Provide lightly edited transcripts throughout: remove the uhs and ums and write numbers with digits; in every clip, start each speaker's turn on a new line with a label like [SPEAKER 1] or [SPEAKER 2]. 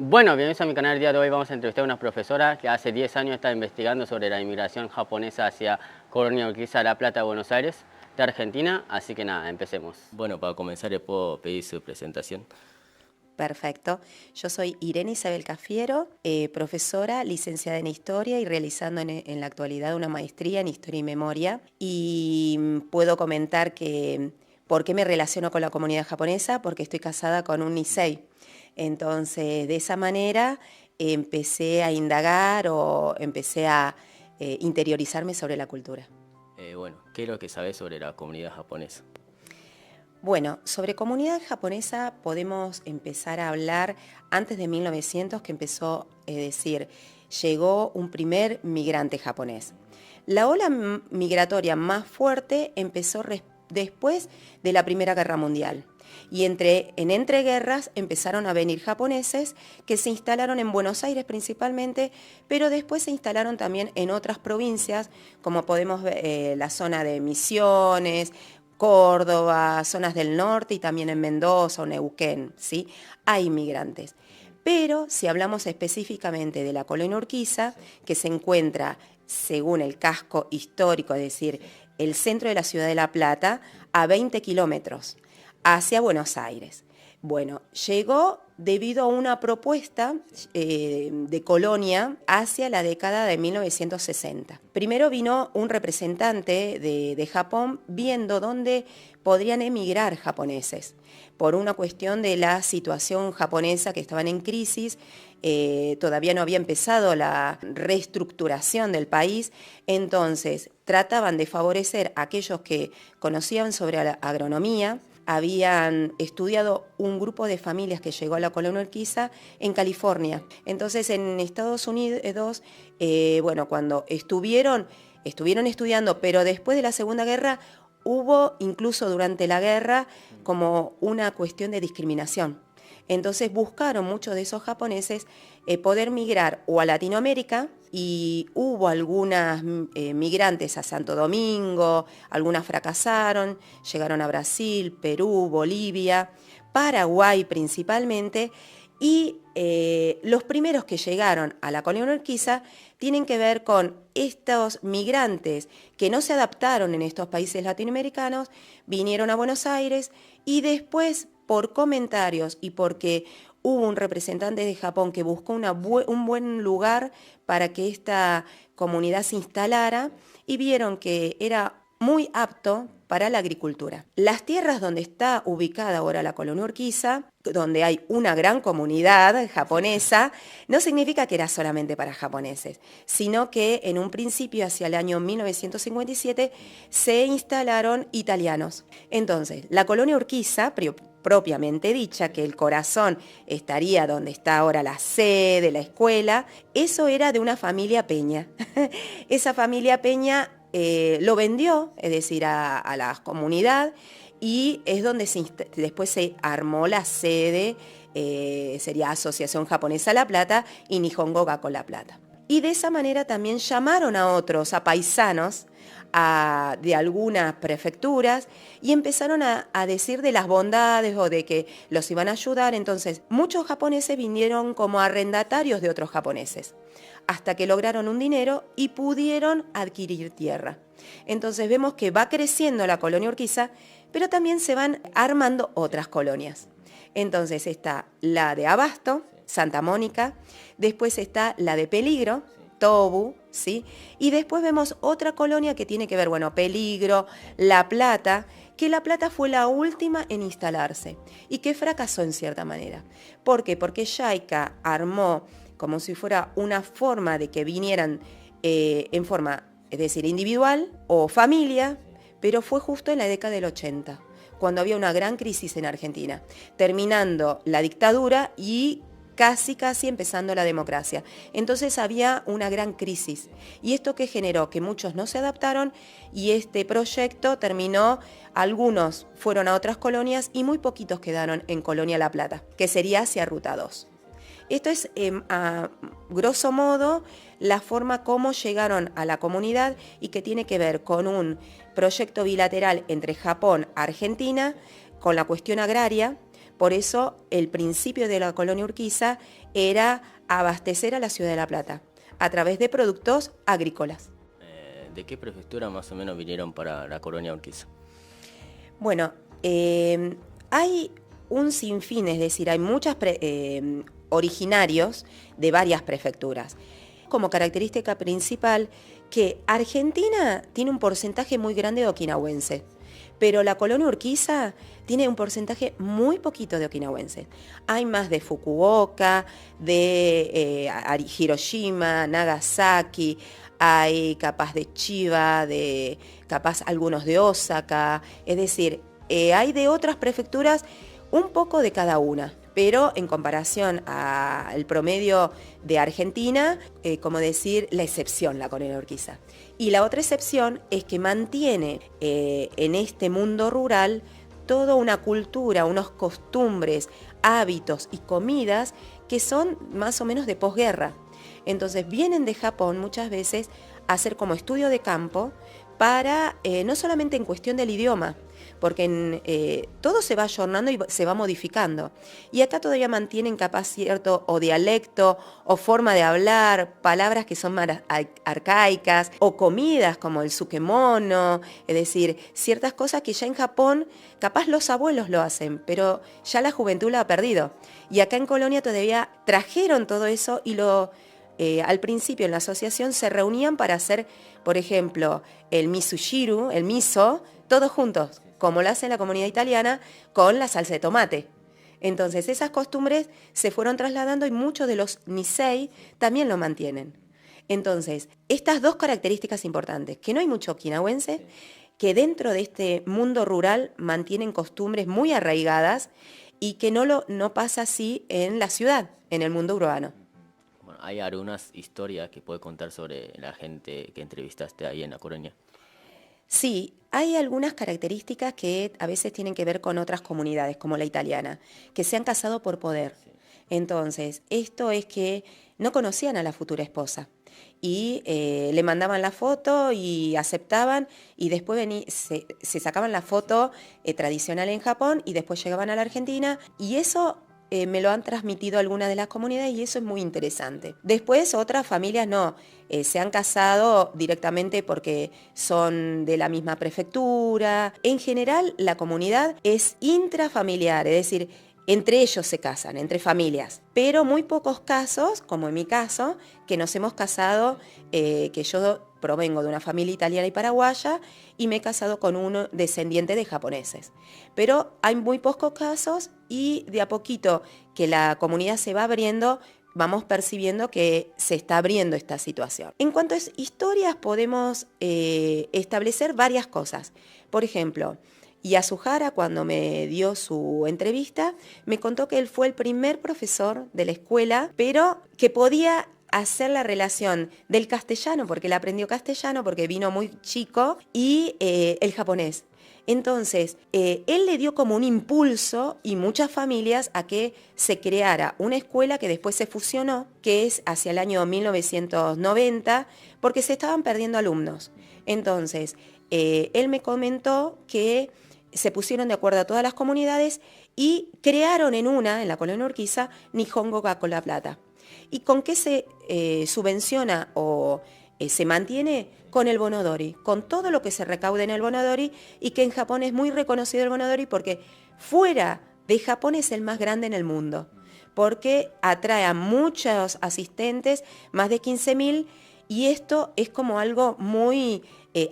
[SPEAKER 1] Bueno, bienvenidos a mi canal. El día de hoy vamos a entrevistar a una profesora que hace 10 años está investigando sobre la inmigración japonesa hacia Colonia Urquiza, La Plata, Buenos Aires, de Argentina. Así que nada, empecemos. Bueno, para comenzar le puedo pedir su presentación.
[SPEAKER 2] Perfecto. Yo soy Irene Isabel Cafiero, profesora, licenciada en Historia y realizando en la actualidad una maestría en Historia y Memoria. Y puedo comentar que por qué me relaciono con la comunidad japonesa, porque estoy casada con un Nisei. Entonces, de esa manera empecé a indagar o empecé a interiorizarme sobre la cultura.
[SPEAKER 1] Bueno, ¿qué es lo que sabes sobre la comunidad japonesa?
[SPEAKER 2] Bueno, sobre comunidad japonesa podemos empezar a hablar antes de 1900, que empezó, es decir, llegó un primer migrante japonés. La ola migratoria más fuerte empezó después de la Primera Guerra Mundial. Y en entreguerras empezaron a venir japoneses que se instalaron en Buenos Aires principalmente, pero después se instalaron también en otras provincias, como podemos ver la zona de Misiones, Córdoba, zonas del norte y también en Mendoza o Neuquén, ¿sí? Hay inmigrantes. Pero si hablamos específicamente de la colonia Urquiza, que se encuentra, según el casco histórico, es decir, el centro de la ciudad de La Plata, a 20 kilómetros hacia Buenos Aires. Bueno, llegó debido a una propuesta de colonia hacia la década de 1960. Primero vino un representante de Japón viendo dónde podrían emigrar japoneses por una cuestión de la situación japonesa, que estaban en crisis. Todavía no había empezado la reestructuración del país, entonces trataban de favorecer a aquellos que conocían sobre la agronomía. Habían estudiado un grupo de familias que llegó a la colonia Urquiza en California. Entonces en Estados Unidos, bueno, cuando estuvieron estudiando, pero después de la Segunda Guerra hubo incluso durante la guerra como una cuestión de discriminación. Entonces buscaron muchos de esos japoneses poder migrar o a Latinoamérica, y hubo algunas migrantes a Santo Domingo, algunas fracasaron, llegaron a Brasil, Perú, Bolivia, Paraguay principalmente, y los primeros que llegaron a la colonia Urquiza tienen que ver con estos migrantes que no se adaptaron en estos países latinoamericanos, vinieron a Buenos Aires y después, por comentarios y porque hubo un representante de Japón que buscó un buen lugar para que esta comunidad se instalara, y vieron que era muy apto para la agricultura. Las tierras donde está ubicada ahora la colonia Urquiza, donde hay una gran comunidad japonesa, no significa que era solamente para japoneses, sino que en un principio, hacia el año 1957, se instalaron italianos. Entonces, la colonia Urquiza, propiamente dicha, que el corazón estaría donde está ahora la sede, la escuela, eso era de una familia Peña. Esa familia Peña lo vendió, es decir, a la comunidad, y es donde después se armó la sede, sería Asociación Japonesa La Plata y Nihongo Gakko La Plata. Y de esa manera también llamaron a otros, a paisanos, de algunas prefecturas, y empezaron a decir de las bondades o de que los iban a ayudar. Entonces muchos japoneses vinieron como arrendatarios de otros japoneses, hasta que lograron un dinero y pudieron adquirir tierra. Entonces vemos que va creciendo la colonia Urquiza, pero también se van armando otras colonias. Entonces está la de Abasto, Santa Mónica, después está la de Peligro, Tobu, ¿sí? Y después vemos otra colonia que tiene que ver, bueno, Peligro, La Plata, que La Plata fue la última en instalarse y que fracasó en cierta manera. ¿Por qué? Porque JICA armó como si fuera una forma de que vinieran en forma, es decir, individual o familia, pero fue justo en la década del 80, cuando había una gran crisis en Argentina, terminando la dictadura y casi empezando la democracia. Entonces había una gran crisis, y esto que generó que muchos no se adaptaron, y este proyecto terminó, algunos fueron a otras colonias y muy poquitos quedaron en Colonia La Plata, que sería hacia Ruta 2. Esto es, a grosso modo, la forma como llegaron a la comunidad, y que tiene que ver con un proyecto bilateral entre Japón y Argentina, con la cuestión agraria, Por eso el principio de la colonia Urquiza era abastecer a la ciudad de La Plata a través de productos agrícolas.
[SPEAKER 1] ¿De qué prefectura más o menos vinieron para la colonia Urquiza?
[SPEAKER 2] Bueno, hay un sinfín, es decir, hay muchos originarios de varias prefecturas. Como característica principal que Argentina tiene un porcentaje muy grande de okinawenses, pero la colonia Urquiza tiene un porcentaje muy poquito de okinawenses. Hay más de Fukuoka, de Hiroshima, Nagasaki, hay capaz de Chiba, de capaz algunos de Osaka, es decir, hay de otras prefecturas un poco de cada una. Pero en comparación al promedio de Argentina, como decir, la excepción, la colonia Urquiza. Y la otra excepción es que mantiene en este mundo rural toda una cultura, unos costumbres, hábitos y comidas que son más o menos de posguerra. Entonces vienen de Japón muchas veces a hacer como estudio de campo para, no solamente en cuestión del idioma, porque todo se va ayornando y se va modificando. Y acá todavía mantienen capaz cierto o dialecto o forma de hablar, palabras que son más arcaicas, o comidas como el sukemono, es decir, ciertas cosas que ya en Japón capaz los abuelos lo hacen, pero ya la juventud lo ha perdido. Y acá en Colonia todavía trajeron todo eso y al principio en la asociación se reunían para hacer, por ejemplo, el misushiru, el miso, todos juntos, como lo hace la comunidad italiana con la salsa de tomate. Entonces esas costumbres se fueron trasladando y muchos de los Nisei también lo mantienen. Entonces, estas dos características importantes, que no hay mucho okinawense, que dentro de este mundo rural mantienen costumbres muy arraigadas y que no pasa así en la ciudad, en el mundo urbano.
[SPEAKER 1] Bueno, ¿hay algunas historias que puedes contar sobre la gente que entrevistaste ahí en La Coruña?
[SPEAKER 2] Sí, hay algunas características que a veces tienen que ver con otras comunidades, como la italiana, que se han casado por poder. Entonces, esto es que no conocían a la futura esposa y le mandaban la foto y aceptaban y después se sacaban la foto tradicional en Japón y después llegaban a la Argentina y eso me lo han transmitido algunas de las comunidades y eso es muy interesante. Después otras familias no, se han casado directamente porque son de la misma prefectura. En general la comunidad es intrafamiliar, es decir, entre ellos se casan, entre familias, pero muy pocos casos, como en mi caso, que nos hemos casado, que yo provengo de una familia italiana y paraguaya y me he casado con un descendiente de japoneses. Pero hay muy pocos casos y de a poquito que la comunidad se va abriendo, vamos percibiendo que se está abriendo esta situación. En cuanto a historias, podemos establecer varias cosas. Por ejemplo, Yasuhara, cuando me dio su entrevista, me contó que él fue el primer profesor de la escuela, pero que podía hacer la relación del castellano, porque él aprendió castellano, porque vino muy chico, y el japonés. Entonces, él le dio como un impulso y muchas familias a que se creara una escuela que después se fusionó, que es hacia el año 1990, porque se estaban perdiendo alumnos. Entonces, él me comentó que se pusieron de acuerdo a todas las comunidades y crearon en la colonia Urquiza, Nihongo Gakko La Plata. ¿Y con qué se subvenciona o se mantiene? Con el Bonodori, con todo lo que se recaude en el Bonodori y que en Japón es muy reconocido el Bonodori porque fuera de Japón es el más grande en el mundo, porque atrae a muchos asistentes, más de 15.000, y esto es como algo muy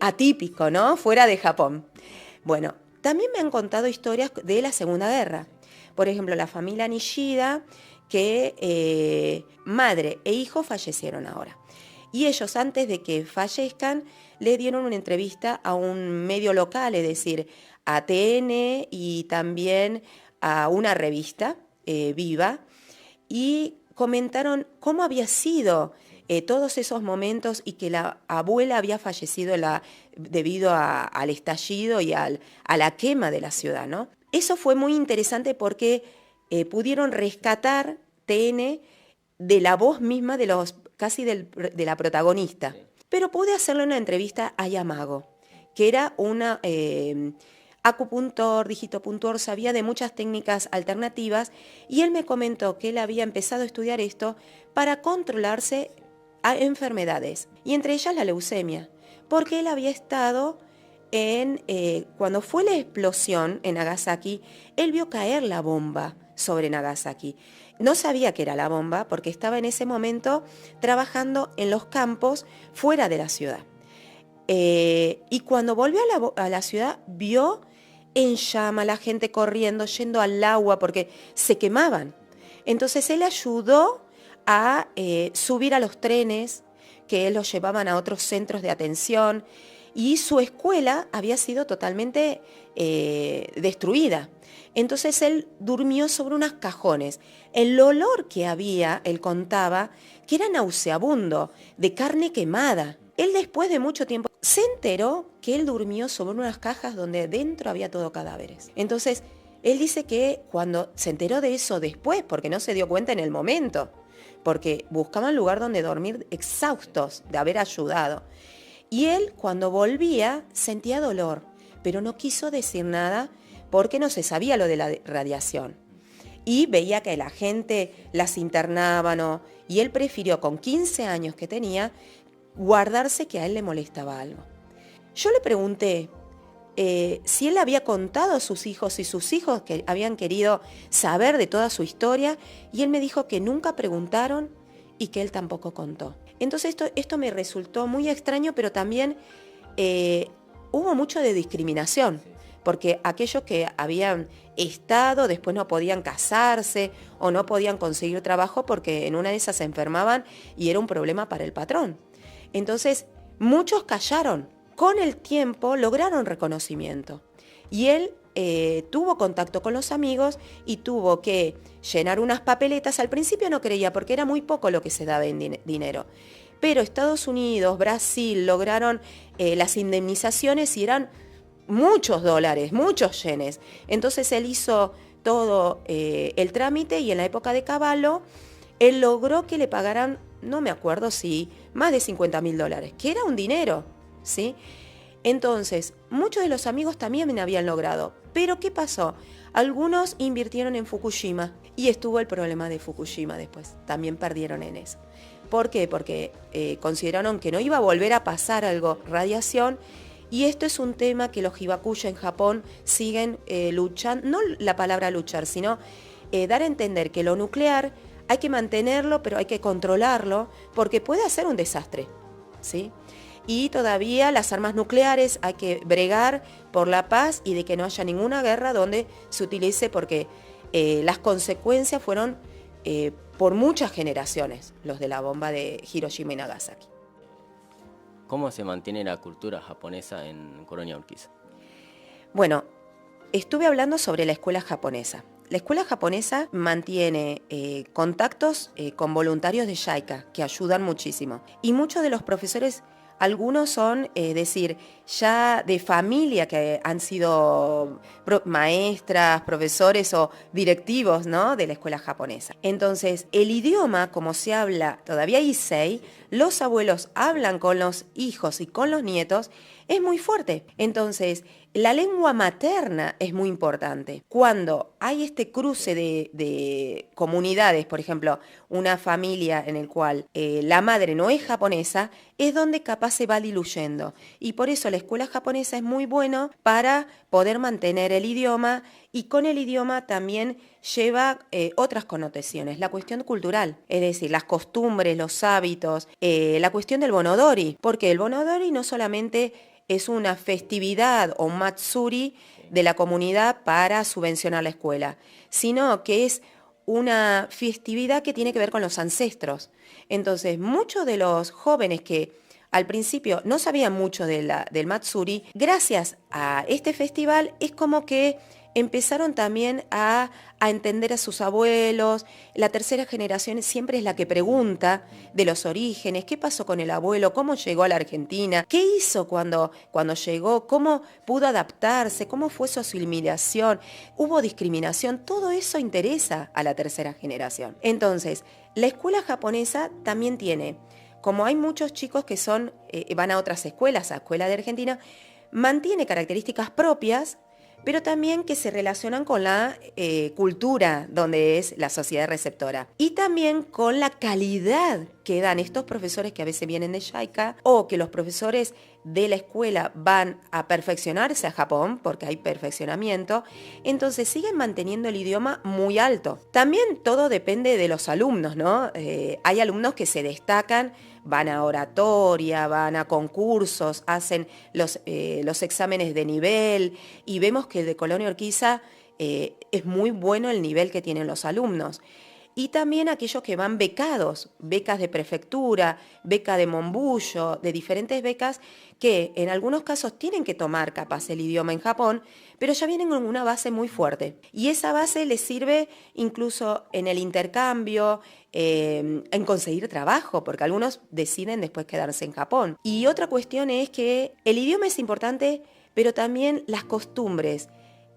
[SPEAKER 2] atípico, ¿no? Fuera de Japón. Bueno, también me han contado historias de la Segunda Guerra. Por ejemplo, la familia Nishida, que madre e hijo fallecieron ahora. Y ellos, antes de que fallezcan, le dieron una entrevista a un medio local, es decir, a TN y también a una revista, Viva, y comentaron cómo había sido todos esos momentos y que la abuela había fallecido debido al estallido y a la quema de la ciudad, ¿no? Eso fue muy interesante porque pudieron rescatar TN de la voz misma de de la protagonista. Pero pude hacerle una entrevista a Yamago, que era una acupuntor, digitopuntor, sabía de muchas técnicas alternativas y él me comentó que él había empezado a estudiar esto para controlarse a enfermedades, y entre ellas la leucemia, porque él había estado cuando fue la explosión en Nagasaki, él vio caer la bomba sobre Nagasaki. No sabía que era la bomba porque estaba en ese momento trabajando en los campos fuera de la ciudad. Y cuando volvió a la ciudad, vio en llama la gente corriendo, yendo al agua porque se quemaban. Entonces él ayudó a subir a los trenes que los llevaban a otros centros de atención, y su escuela había sido totalmente destruida. Entonces él durmió sobre unos cajones. El olor que había, él contaba, que era nauseabundo, de carne quemada. Él después de mucho tiempo se enteró que él durmió sobre unas cajas donde dentro había todo cadáveres. Entonces él dice que cuando se enteró de eso después, porque no se dio cuenta en el momento, porque buscaban lugar donde dormir exhaustos de haber ayudado. Y él, cuando volvía, sentía dolor, pero no quiso decir nada porque no se sabía lo de la radiación. Y veía que la gente las internaba, ¿no? Y él prefirió, con 15 años que tenía, guardarse que a él le molestaba algo. Yo le pregunté si él había contado a sus hijos y sus hijos que habían querido saber de toda su historia, y él me dijo que nunca preguntaron y que él tampoco contó. Entonces esto me resultó muy extraño, pero también hubo mucho de discriminación, porque aquellos que habían estado después no podían casarse o no podían conseguir trabajo porque en una de esas se enfermaban y era un problema para el patrón. Entonces muchos callaron. Con el tiempo lograron reconocimiento y él tuvo contacto con los amigos y tuvo que llenar unas papeletas. Al principio no creía porque era muy poco lo que se daba en dinero, pero Estados Unidos, Brasil lograron las indemnizaciones y eran muchos dólares, muchos yenes. Entonces él hizo todo el trámite y en la época de Cavallo él logró que le pagaran, no me acuerdo si más de $50.000, que era un dinero, ¿sí? Entonces, muchos de los amigos también habían logrado. Pero ¿qué pasó? Algunos invirtieron en Fukushima y estuvo el problema de Fukushima después. También perdieron en eso. ¿Por qué? Porque consideraron que no iba a volver a pasar algo, radiación, y esto es un tema que los hibakusha en Japón siguen luchando, no la palabra luchar, sino dar a entender que lo nuclear hay que mantenerlo, pero hay que controlarlo, porque puede hacer un desastre, ¿sí? Y todavía las armas nucleares hay que bregar por la paz y de que no haya ninguna guerra donde se utilice, porque las consecuencias fueron por muchas generaciones, los de la bomba de Hiroshima y Nagasaki.
[SPEAKER 1] ¿Cómo se mantiene la cultura japonesa en Colonia Urquiza?
[SPEAKER 2] Bueno, estuve hablando sobre la escuela japonesa. La escuela japonesa mantiene contactos con voluntarios de JICA, que ayudan muchísimo. Y muchos de los profesores, algunos son, decir, ya de familia, que han sido maestras, profesores o directivos, ¿no?, de la escuela japonesa. Entonces, el idioma, como se habla todavía Issei, los abuelos hablan con los hijos y con los nietos, es muy fuerte. Entonces, la lengua materna es muy importante. Cuando hay este cruce de comunidades, por ejemplo, una familia en el cual la madre no es japonesa, es donde capaz se va diluyendo. Y por eso la escuela japonesa es muy buena para poder mantener el idioma, y con el idioma también lleva otras connotaciones, la cuestión cultural, es decir, las costumbres, los hábitos, la cuestión del bonodori, porque el bonodori no solamente es una festividad o un matsuri de la comunidad para subvencionar la escuela, sino que es una festividad que tiene que ver con los ancestros. Entonces, muchos de los jóvenes que al principio no sabían mucho del matsuri, gracias a este festival es como que empezaron también a entender a sus abuelos. La tercera generación siempre es la que pregunta de los orígenes, qué pasó con el abuelo, cómo llegó a la Argentina, qué hizo cuando llegó, cómo pudo adaptarse, cómo fue su asimilación, hubo discriminación, todo eso interesa a la tercera generación. Entonces, la escuela japonesa también tiene, como hay muchos chicos que van a otras escuelas, a escuela de Argentina, mantiene características propias, pero también que se relacionan con la cultura donde es la sociedad receptora y también con la calidad que dan estos profesores que a veces vienen de JICA o que los profesores de la escuela van a perfeccionarse a Japón, porque hay perfeccionamiento, entonces siguen manteniendo el idioma muy alto. También todo depende de los alumnos, ¿no? Hay alumnos que se destacan, van a oratoria, van a concursos, hacen los exámenes de nivel y vemos que de Colonia Urquiza es muy bueno el nivel que tienen los alumnos. Y también aquellos que van becados, becas de prefectura, beca de Monbullo, de diferentes becas que en algunos casos tienen que tomar capaz el idioma en Japón, pero ya vienen con una base muy fuerte. Y esa base les sirve incluso en el intercambio, en conseguir trabajo, porque algunos deciden después quedarse en Japón. Y otra cuestión es que el idioma es importante, pero también las costumbres,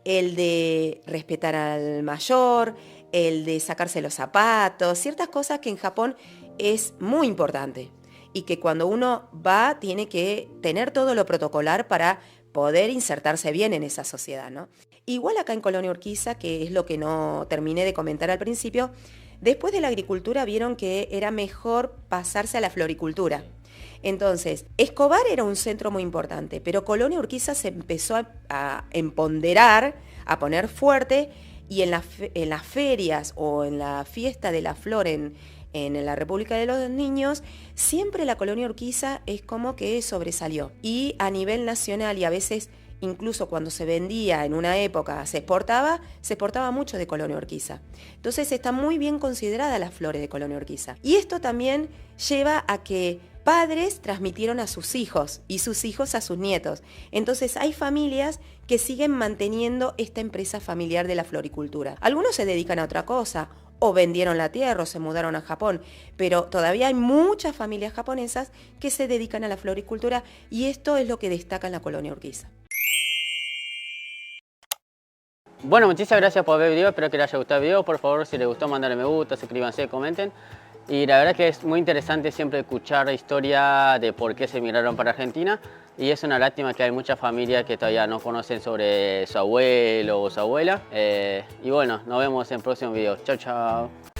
[SPEAKER 2] el de respetar al mayor, el de sacarse los zapatos, ciertas cosas que en Japón es muy importante y que cuando uno va tiene que tener todo lo protocolar para poder insertarse bien en esa sociedad, ¿no? Igual acá en Colonia Urquiza, que es lo que no terminé de comentar al principio, después de la agricultura vieron que era mejor pasarse a la floricultura. Entonces, Escobar era un centro muy importante, pero Colonia Urquiza se empezó a empoderar, a poner fuerte, y en las ferias o en la fiesta de la flor en la República de los Niños, siempre la Colonia Urquiza es como que sobresalió. Y a nivel nacional y a veces incluso cuando se vendía en una época, se exportaba mucho de Colonia Urquiza. Entonces está muy bien considerada las flores de Colonia Urquiza. Y esto también lleva a que padres transmitieron a sus hijos y sus hijos a sus nietos. Entonces hay familias que siguen manteniendo esta empresa familiar de la floricultura. Algunos se dedican a otra cosa, o vendieron la tierra o se mudaron a Japón, pero todavía hay muchas familias japonesas que se dedican a la floricultura y esto es lo que destaca en la Colonia Urquiza.
[SPEAKER 1] Bueno, muchísimas gracias por ver el video, espero que les haya gustado el video. Por favor, si les gustó, mandale me gusta, suscríbanse, comenten. Y la verdad que es muy interesante siempre escuchar la historia de por qué se emigraron para Argentina. Y es una lástima que hay muchas familias que todavía no conocen sobre su abuelo o su abuela. Y bueno, nos vemos en el próximo video. Chao, chao.